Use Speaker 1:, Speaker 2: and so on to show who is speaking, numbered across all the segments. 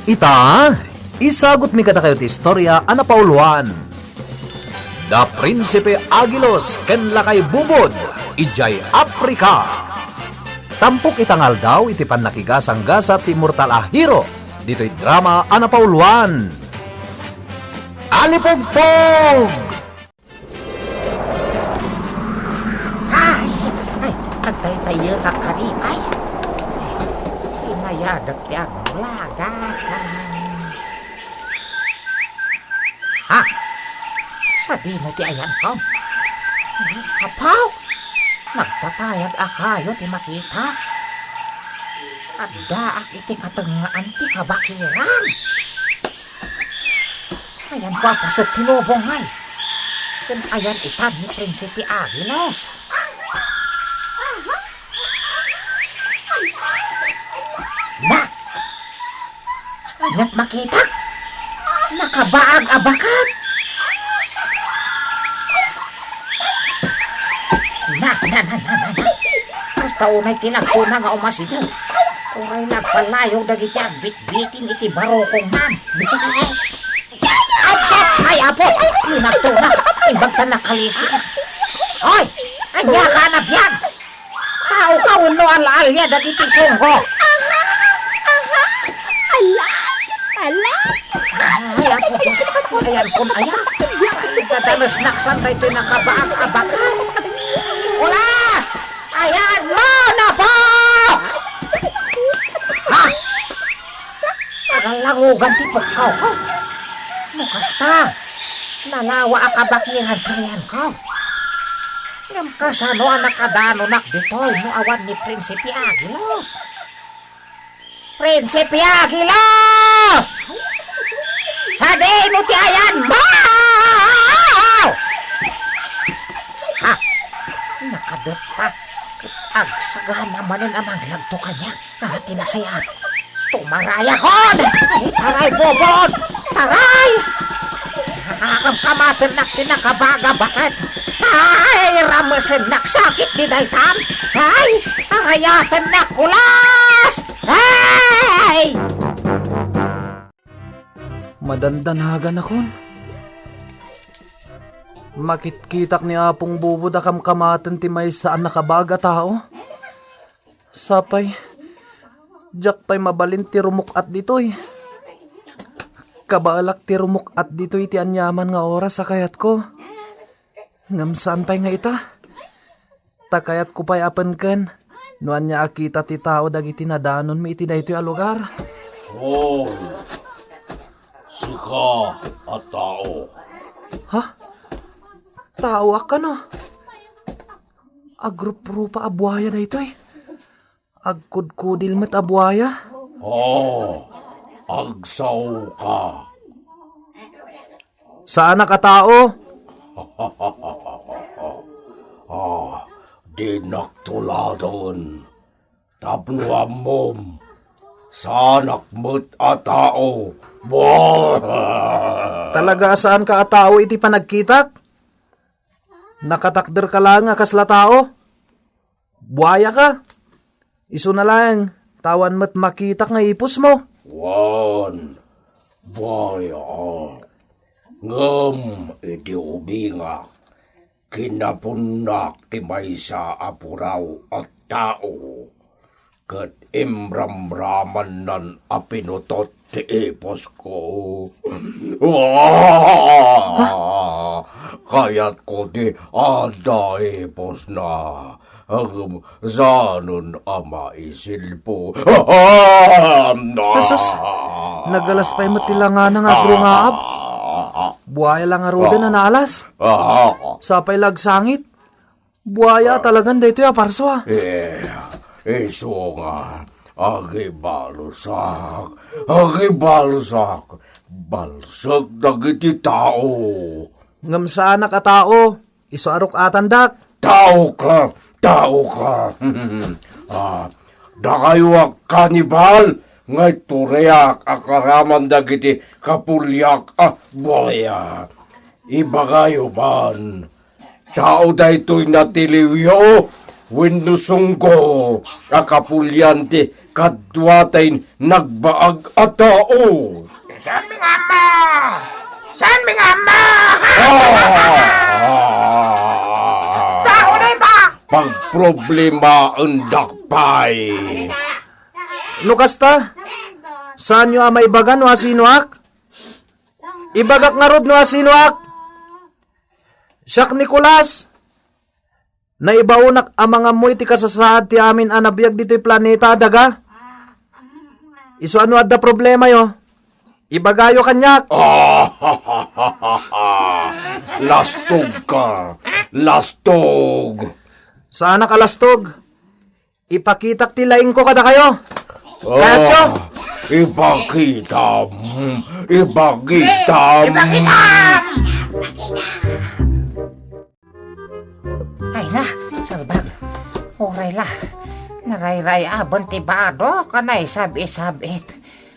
Speaker 1: Ita, isagot mi kada kayo ti istorya ana pauluan. Da Prinsipe Agilos ken lakay bubod, ijay Afrika. Tampok itangal daw iti pannakigasang-gasa ti Mortal Ahiro, dito'y drama ana pauluan. Alipogpog!
Speaker 2: Ay, nagtay-tayo ka karibay. Pinayadat yan lagatan. Ha? Sa dino ti ayan ka? Kapaw! Nagtatayag akayo ti makita. Addaak iti katengaan ti kabakiran. Ayan ko apasat tinubong ay. Kung ayan itan ni Prinsipe Agilos. Na! Anyat makita? Nakabaag abakat! Na! Basta unay tilagpuna nga umasidag. Uray lagpalayog dagiti agbit-bitin iti barokong nan. Apsats! Ay, apo! Lunagtunak! Ibag ka nakalisi. Oy! Anya ka napyan! Tao ka uno al-alya dagiti sunggo! Ay, apo! Ayan kung ayan! Ay, kadalas naksan na ito'y nakabaak-abakan! Ulas! Ayan mo na po! Ha? Nagalangugan ti pagkaw ko! Mukasta! Nalawa akabakiran kayan ko! Ngam kasano ang nakadanonak dito'y no awan ni Prinsipe Agilos! Prinsipe Agilos! Sa dino ti ayan mo! Ha? Nakadapa. Agsagahan naman ang maglagto kanya. Tinasayat. Tumaraya kon! Ay, taray bobod! Taray! Nakakamatin na tinakabaga bakit? Ay, ramasin naksakit di daytan! Ay, arayatan na kulas! Ay!
Speaker 1: Madandanagan akon. Makitkitak ni Apong Bubod akam kamaten ti may saan nakabaga tao. Sapay, jak pa'y mabalin ti rumuk at ditoy. Kabalak ti rumuk at ditoy ti anyaman nga oras sa kayat ko. Ngam saan pa'y nga ita? Takayat ko pa'y apan ken. Nuan niya akita ti tao dagiti nadanon mi iti daytoy a lugar.
Speaker 3: Oh, sika at tao.
Speaker 1: Ha? Tao ka no? Agrup-rupa abuaya na ito eh. Agkudkudil met abuaya.
Speaker 3: Oh, agsaw ka.
Speaker 1: Saan ka tao?
Speaker 3: Di naktuladon. Tapnuam mom. Sanak met at tao.
Speaker 1: Talaga saan ka tao iti panagkitak? Nakatakder ka lang nga kasla tao? Buaya ka? Isu na lang, tawan met makitak nga ipos mo.
Speaker 3: Wan, baya. Ngam, iti ubinga. Kinapunak ti maysa apuraw at tao. Kat imramraman nan apinutot ti ipos ko. Kaya't ko di ada ipos na. Zanon ama isilpo.
Speaker 1: Asus, nagalas pa'y matilangan ng agrungaab. Buaya lang arudan na nalas. Sapay lagsangit. Buaya talagang dito ya parso ha.
Speaker 3: Iso nga. Agi balsak. Balsak dagiti tao.
Speaker 1: Ngam saan ka tao? Isu arok atandak.
Speaker 3: Tao ka. Dakayuak kanibal. Ngay tureyak akaraman dagiti kapulyak boya. Ibagayo man. Tao daytoy natiliwyo. winusong ko, akapulyante, kadwatain, nagbaag at tao.
Speaker 2: Saan mi nga mo? Saan mi nga mo? Tao dito!
Speaker 3: Pagproblema ang dakpay.
Speaker 1: Lukasta, saan nyo ama ibagan no asinuak? Ibagak nga rod no asinuak? Siyak Nicolas, na ibaunak ang mga mo'y ti kasasaad ti amin anabiyag dito'y planeta daga. Iso ano adda problema yo? Ibagayo kanyak.
Speaker 3: Lastog ka. Lastog.
Speaker 1: Saan nakalastog? Ipakitak ti laing ko kada kayo. Kacho?
Speaker 3: Ipakitam. Ipakitam.
Speaker 2: Ay na, salbag. Oray la. Naray-ray abon ti bado kanay sabi-sabit.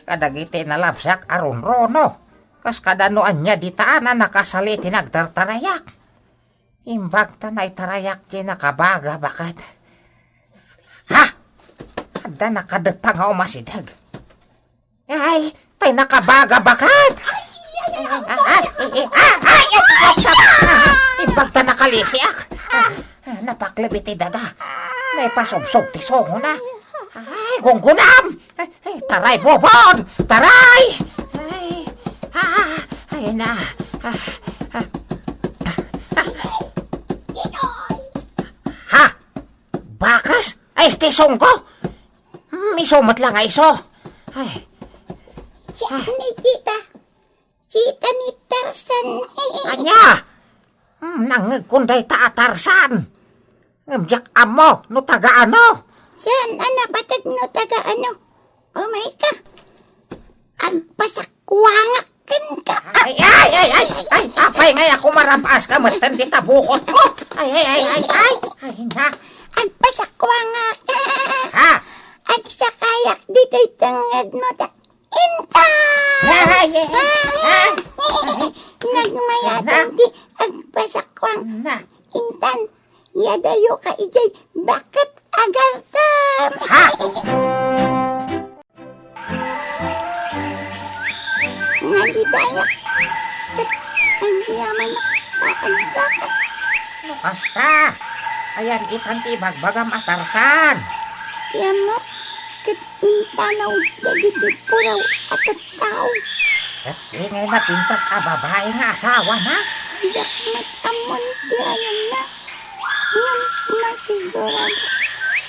Speaker 2: Kadagiti nalapsak aron rono. Kas kadanoan niya ditaan na nakasaliti nagtartarayak. Imbag tanay tarayak di nakabaga bakad. Ha? Ada nakadagpang nga umasidag. Ay, tay nakabaga bakad. Ay, sop. Imbag ta nakalisiak. Napaklib iti daga. May pasobsob ti songo na. Ay, gunggunam! Ay, taray, bobod! Taray! Ay, na. Ha? Bakas? Ay, stisong ko? Misumat lang ay iso. Ay.
Speaker 4: Ni kita. Kita ni Tarzan.
Speaker 2: Anya! Nangagkunday taatarsan. Ngamjak amo, no taga ano?
Speaker 4: Saan patag no taga ano? Oh my ka. Ang pasakwangak ka.
Speaker 2: Ay, apay ngay ako marampas ka, matan di tabukot ko. Ay, na.
Speaker 4: Ang pasakwangak.
Speaker 2: Ha?
Speaker 4: Ag sakayak dito'y tangad mo ta. Inta! Nagmayatan di ang pasakwang.
Speaker 2: Na.
Speaker 4: Intan, yadayo ka ijay. Bakit agartam?
Speaker 2: Ha?
Speaker 4: Ngalidayak. Kat ang yaman na kaagdakan.
Speaker 2: Basta. Ayan itanti bagbagam atarsan.
Speaker 4: Yan mo, kat intalaw dagiti puraw at at tao.
Speaker 2: At ingay na pintas a babae nga asawa na.
Speaker 4: Yak matamon di ayan na. Ngam masigurado.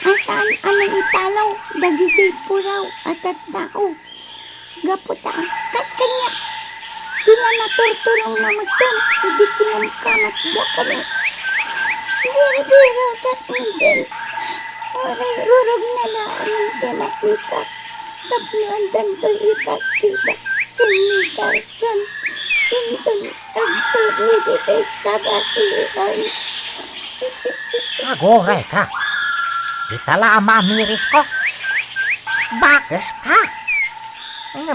Speaker 4: Asaan anang italaw dagiti puraw at at tao. Gaputang kas kanya. Tila naturturong na magtan. Hindi kinamkamat da kami. Biro-biro kat Miguel. Oray rurog na lang hindi makita. Tabluan danto'y ipakita. Kinitarsan. Intun agsarni dita'y kabakiran.
Speaker 2: Agoray ka. Itala mamiris ko. Bakas ka. Nga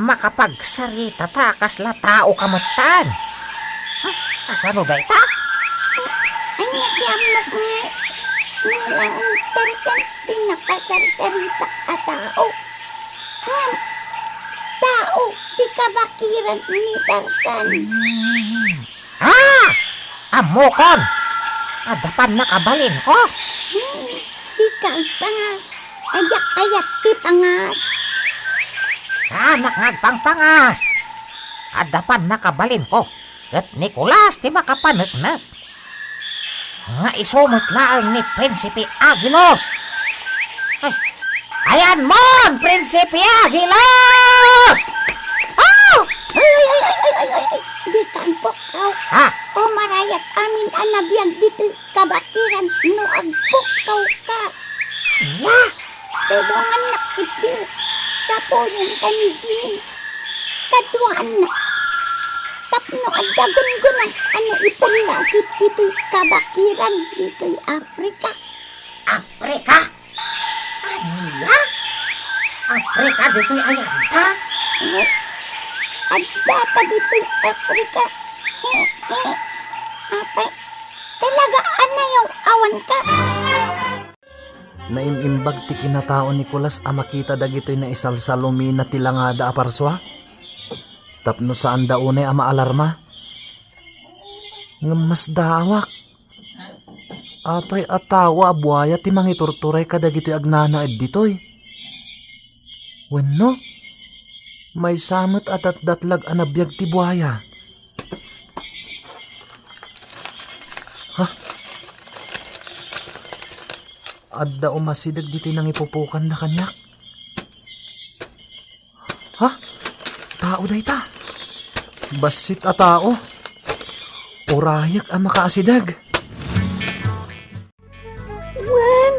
Speaker 2: makapagsarita takas la tao kamatan. Asano day ta?
Speaker 4: Ang nagyamok nga. Nilang Tarzan pinakasarsarita at tao. Ngam, tao, di kabakiran ni Tarzan.
Speaker 2: Ha? Amokon. Adapan na kabalin ko.
Speaker 4: Di ka ang pangas. Ayak-ayak di pangas.
Speaker 2: Sanak ngagpangpangas. Adapan na kabalin ko. At Nicolas ti makapanagnak. Nga isumot laang ni Prinsipe Agilos. Ay, ayan mon, Prinsipe Agilos! Oh!
Speaker 4: Ay. Di ka ang pukaw.
Speaker 2: Ha?
Speaker 4: O marayat amin anabiyag dito kabakiran. No agpukaw ka.
Speaker 2: Ya!
Speaker 4: Tulungan na kiti. Sa punin ka ni Jean. Kaduan na. Tapno at dagun-gunang ano ipulasit dito'y kabakiran, dito'y Afrika.
Speaker 2: Afrika? Aniya? Afrika dito'y ayanta?
Speaker 4: At data dito'y Afrika. Apay, talaga ana yung awan ka.
Speaker 1: Naimimbag ti kinatao Nicolas a makita dagitoy na isalsalumi na tilangada a parswa. Tapno saan da unay a maalarma. Ngem mas dawak. Apay atawa buaya ti mangiturturay kadagitoy agnana ditoy. Wenno, may samot at datlag anabiyag ti buaya. Ha? Adda umasidag dito'y nang ipupukan na kanyak. Ha? Tao day ta. Basit a tao. Orayak ang makaasidag.
Speaker 4: Wan,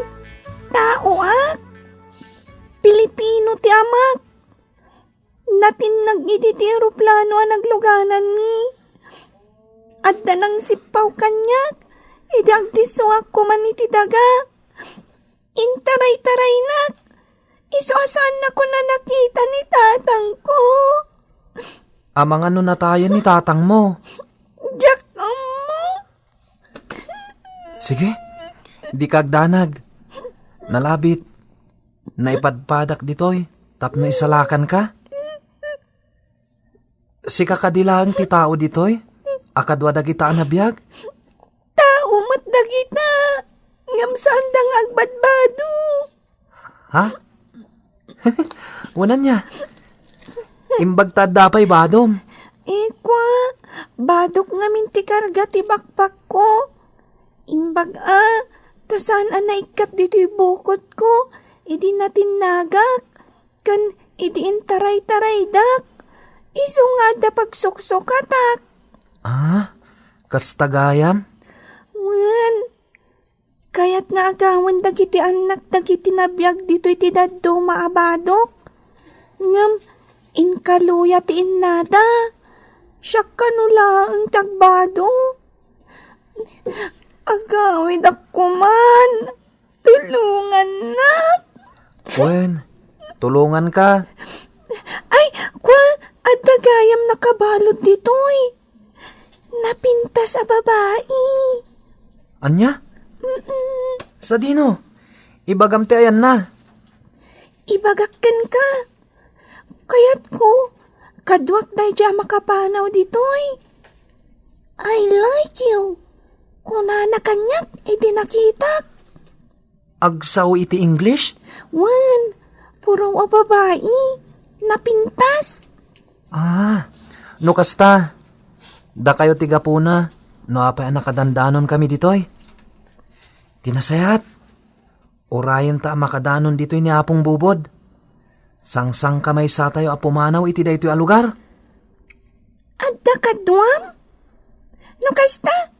Speaker 4: tao ak. Pilipino ti amak. Natin nag-iti ti aeroplano ang nagluganan ni. Adda nang sipaw kanyak. Idi agtiso ako man iti daga. Intaray-taray nak. Iso asan na ko na nakita ni tatang ko.
Speaker 1: Amang ano na tayo ni tatang mo.
Speaker 4: Jack mo.
Speaker 1: Sige, di kagdanag. Nalabit. Naipadpadak ditoy. Tapno isalakan ka. Si kakadilang ti tao ditoy. Akadwa dagita anabiyag.
Speaker 4: Tao mat dagita. Ngam saan dang agbadbado.
Speaker 1: Ha? Unan niya. Imbagtad dapay badom.
Speaker 4: Kwa, badok nga minti karga ti bakpak ko. Imbag tasan naikat dito'y bukod ko. Idi natin nagak. Kan idi intaray-taray dak. Iso nga da pagsuksukatak.
Speaker 1: Kastagayam?
Speaker 4: Wan, kayat nga agawan dagiti anak dagiti nabiyag dito'y ti daddo maabadok. Ngam, inkaluya ti innada. Siya kanula ang tagbado. Agawid ako man. Tulungan na.
Speaker 1: Wen, tulungan ka.
Speaker 4: Ay, at dagayam nakabalot dito'y. Napinta sa babae.
Speaker 1: Anya? Sa dino. Ibagam ti ayan na.
Speaker 4: Ibagakken ka. Kaya't ko, kadwak day dya makapanaw dito'y. I like you. Kuna na kanyak, iti nakitak.
Speaker 1: Agsaw iti English?
Speaker 4: Wan, puro a babae. Napintas.
Speaker 1: No kasta. Da kayo tigapuna. No apay nakadandanon kami ditoy. Tinasayat. Orayan ta makadanon ditoy ni Apong Bubod. Sangsang kamay sa tayo apumanaw iti daytoy a lugar.
Speaker 4: Adda kadwam? No kasta?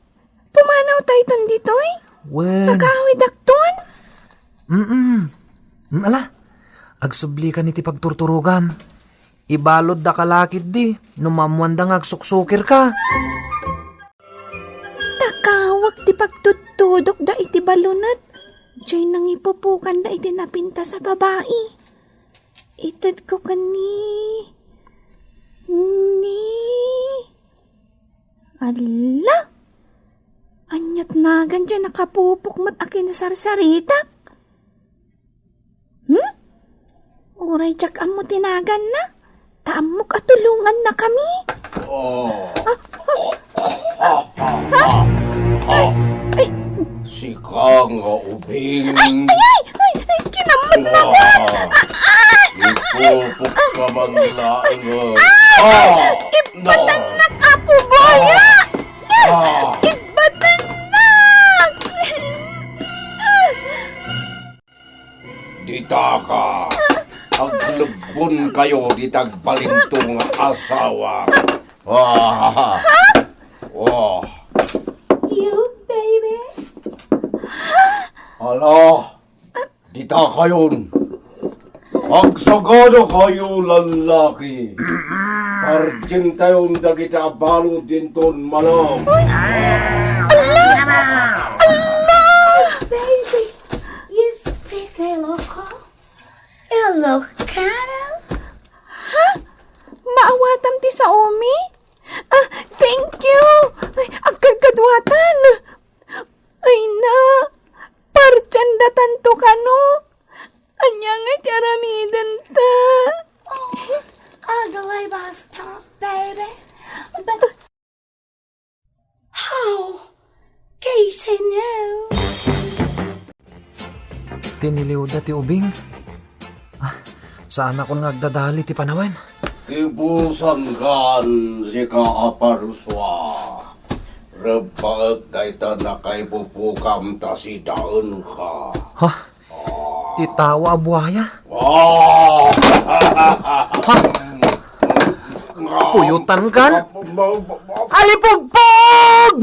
Speaker 4: Pumanaw tayo ton ditoy?
Speaker 1: Wen.
Speaker 4: Makawid akton?
Speaker 1: Ala. Agsubli ka niti pagturturugam. Ibalod da kalakid di. Numamuandang agsuksukir ka.
Speaker 4: Takawak ti pagtutudok da iti balunat. Diyay nang ipupukan da iti napinta sa babae. Itad ko kani. Ala! Anyat nagan dyan nakapupok mat akin na sarsaritak. Uray jak amo tinagan na. Taamok at tulungan na kami.
Speaker 3: Sikang nga ubing.
Speaker 4: Ay, kinaman na ko.
Speaker 3: Ipupok ka man laing.
Speaker 4: Ibatan na apo boya. Ibatan na.
Speaker 3: Dita ka. Aglubon kayo di tagbalintong asawa.
Speaker 4: You, baby.
Speaker 3: Ala, dita kayon. Agsagado kayo lalaki. Parjeng tayong dagita balo din ton manong.
Speaker 4: Baby, you speak Ilocano? Ilocano? Ha? Maawatam ti sa omi? Thank you! Ay, agkagkadwatan! Ay na! Parchandatan to ka no! aksidente. Although I was tough, baby. But how? Casey knew.
Speaker 1: Tiniliw ti ubing. Saan ako nagdadali ti panawan?
Speaker 3: Ibusan kan si kaaparswa. Rebag daita na kay pupukam ta si daun ka.
Speaker 1: Ha? Ti tawa buhaya?
Speaker 3: Ah!
Speaker 1: Puyutan kan? Alipugpog!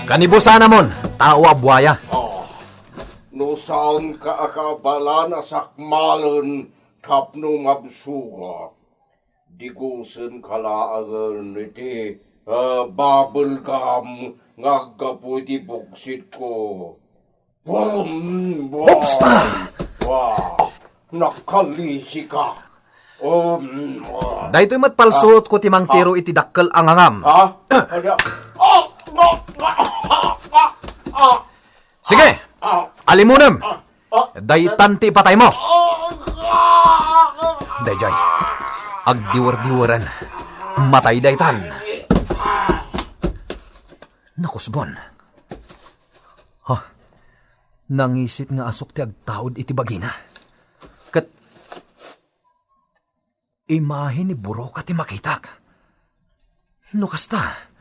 Speaker 1: Kanibusan namon, tawa buhaya.
Speaker 3: No saan ka akabala na sakmalon kapno mabsuga. Digusen kalaagan iti bubble gum ngagaputi buksit ko. Bum!
Speaker 1: Hopsta!
Speaker 3: Wow! Nakalisi ka.
Speaker 1: Dahito'y matpalsuot ko timang tiro iti dakkel ang angam.
Speaker 3: Ha? Ano?
Speaker 1: Sige! Alimunem! Daytanti patay mo! Dayjay, agdiwer-diweran, matay daytan. Nakusbon. Ha? Nangisit nga asok ti agtaod iti bagina. Kat imahe ni Buroka ti makitak. No kasta,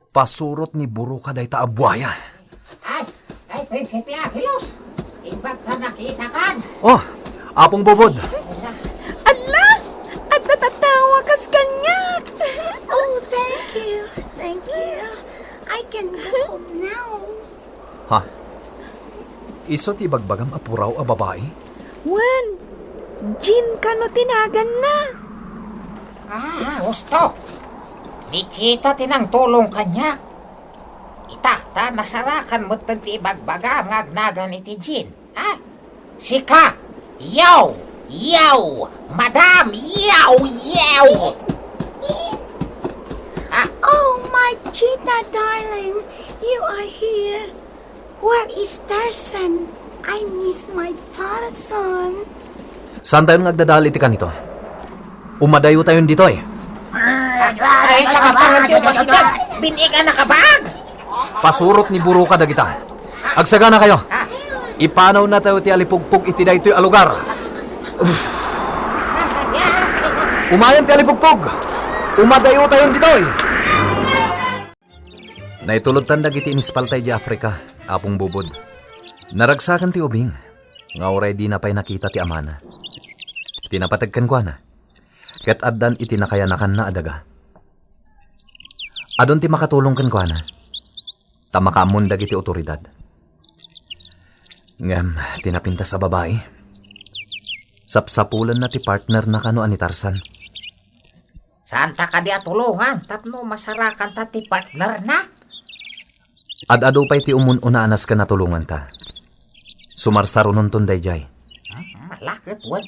Speaker 1: pasurot ni Buroka dayta abuaya.
Speaker 2: Ay, Prinsipe Agilos, ibag ka nakita kan.
Speaker 1: Oh, apong bubod.
Speaker 4: Ala! At natatawa kas kanyak! Oh, thank you. Thank you. I can go home now.
Speaker 1: Ha? Iso ti bagbagam apuraw a babae?
Speaker 4: Wan, Jean ka no tinagan na.
Speaker 2: Gusto. Di chita tinang tulong kanyak. Ita, nasarakan mo tanti ibagbaga ngagnagan iti Jean. Ha? Sika! Yaw! Yaw! Madam! Yaw! Yaw!
Speaker 4: Oh, my cheetah darling, you are here. Where is Tarzan? I miss my Tarzan.
Speaker 1: Saan tayo nagdadali ti kanito? Umadayo tayo dito eh.
Speaker 2: Ay, sa kapangan tiyo basigan! Binig ang nakabag!
Speaker 1: Pasurot ni Buroka dagita. Agsaga na kayo. Ipanaw na tayo ti alipugpug iti daytoy a lugar. Umayan ti alipugpug. Umadayo tayo dito eh. Naitulod tandag iti inispaltay di Afrika, apong bubod. Naragsakan ti ubing. Nga oray di na pa'y nakita ti amana. Tinapatagkan ko na. Ket addan iti nakayanakan na adaga. Adon ti makatulong kan ko na. Tamakamundag iti otoridad. Ngam, tinapinta sa babae. Sapsapulan na ti partner na kanoan ni Tarzan.
Speaker 2: Saan ta ka di atulungan? Tapno masarakan ta ti partner na?
Speaker 1: Ad-ado pa'y ti umun-unaanas ka natulungan ta. Sumarsaro nun ton dayjay.
Speaker 2: Malakit, wan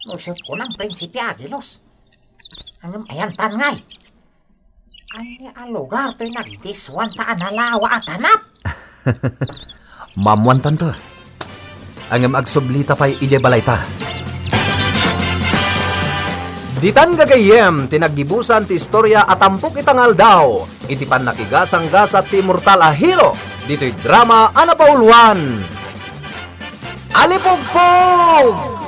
Speaker 2: Nusot ko ng Prinsipe Agilos. Hanggang ayan tangay. Ani a lugar to'y nagdiswan ta analawa at hanap.
Speaker 1: Mamwantan to. Ang agsublita pa'y ije balay ta. Ditan gagayem, tinaggibusan ti istorya at tampok itangal daw. Iti pan nakigasang-gasa ti mortal a hero. Dito'y drama anapauluan. Alipugpog!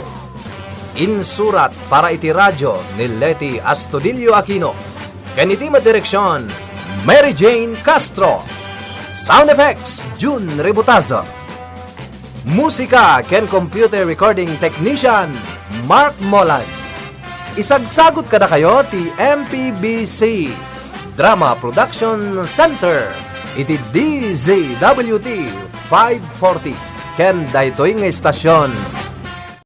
Speaker 1: Insurat para iti radyo ni Leti Astudillo Aquino. Ganiti direksyon, Mary Jane Castro. Sound effects, June Ributazo. Musika ken computer recording technician, Mark Molan. Isagsagot kada kayo ti MPBC Drama Production Center. Iti DZWT 540 ken daytoy nga estasyon